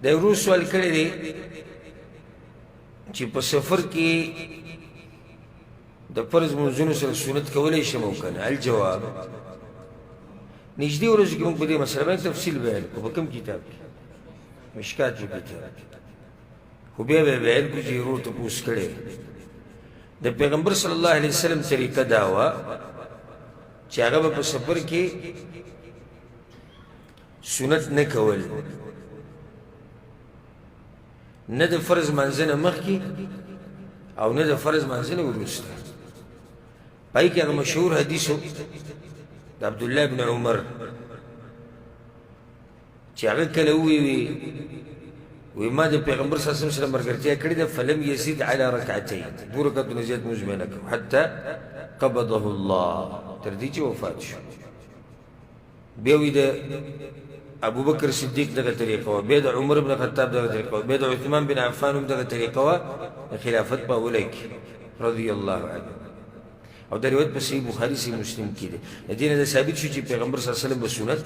دا ورو سوال کړی دی چې په سفر کې د فرض منځونو سره سنت کولی شم او که نه؟ الجواب نږدې ورځو کې موږ په دې مسله باندې تفصیل بیان کړو. په کوم کتاب کې؟ مشکات په کتاب کې. خو بیا به بیان کړو چې ورور تپوس کړی د پیغمبر صلی الله علیه وسلم طریقه دا وه چې هغه به په سفر کې سنت نه کول، نه د فرض منځنه مخکې او نه د فرض منځنه وروسته. پای کې هغه مشهور حدیث د عبدالله بن عمر چې هغه کله وی ما د پیغمبر صلی الله علیه وسلم سره ملګرتیا کړې ده فلم یزید علی رکعتین، دوه رکعتونه زیات مونځ مې نه کړ حتی قبضه الله، تر دې چې وفات شو. بیا وی د ابوبکر صدیق دغه طریقه وه، بیا د عمر بن خطاب دغه طریقه وه، بیا د عثمان بن عفان هم دغه طریقه وه د خلافت په اوله کې رضی الله عنه. او دا روایت په صحیح بخاري صحیح مسلم کې دی. د دې نه دا ثابت شو چې پیغمبر صلی الله علیه وسلم به سنت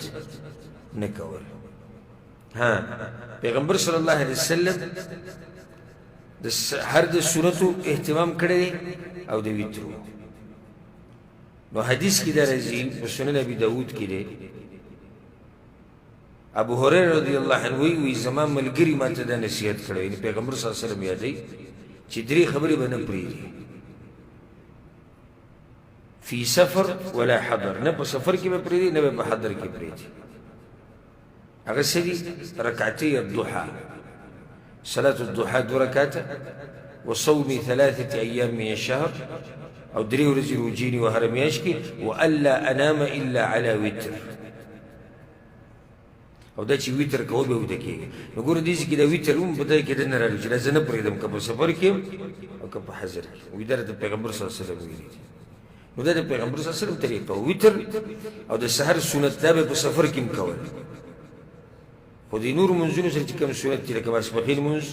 نه کول. پیغمبر صلی الله علیه وسلم د هر د سنتو اهتمام کړی دی او د ویترو. نو حدیث کې دا راځي په سنن ابي داود کې دی، ابو هريره رضی الله عنه وی زما ملګري ما ته دا نصیحت کړی، پیغمبر صلی الله علیه وسلم یادوي چې درې خبرې به نه پرېږدي، فی سفر ولا حضر، نه په سفر کې به پرېږدي نه به په حضر کې پرېږدي. هغه څه دي؟ رکعتي الضحى، صلاة الضحى 2 رکعته، وصوم 3 أيام من الشهر، او 3 ورځې روجې نیوه هره میاشت کې، والا انام الا على وتر، او دا چې ویتر کوو به ویده کېږي. نو ګوره دې کې دا ویتر هم په دې کې نه راغلی چې دا زه نه پرېږدم که په سفر کې یم او که په حضر کې. ویده د پیغمبر صلی الله علیه وسلم ویلي دي. نو دا د پیغمبر صلی الله علیه وسلم طریقه ویتر او د سحر سنت دا به په سفر کې هم کول. خو د نورو منځونو سره چې کوم سنت دي لکه ماسپښین لمونځ،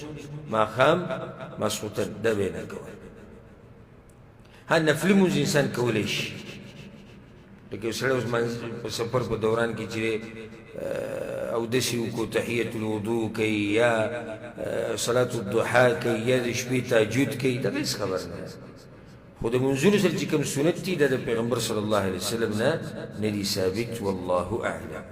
ماښام، ماسخوتن، دا به یې نه کول. نفلي مونځ انسان کولی شي، لکه یو سړی اوس په سفر په دوران کې چې اودسې وکړو، تحیة الوضو کوي یا صلاة الضحى کوي یا د شپې تهجد کوي، دغه هېڅ خبر نه ده. خو د منځونو سره چې کوم سنت دي دا د پیغمبر صلی الله علیه وسلم نه دي ثابت. والله اعلم.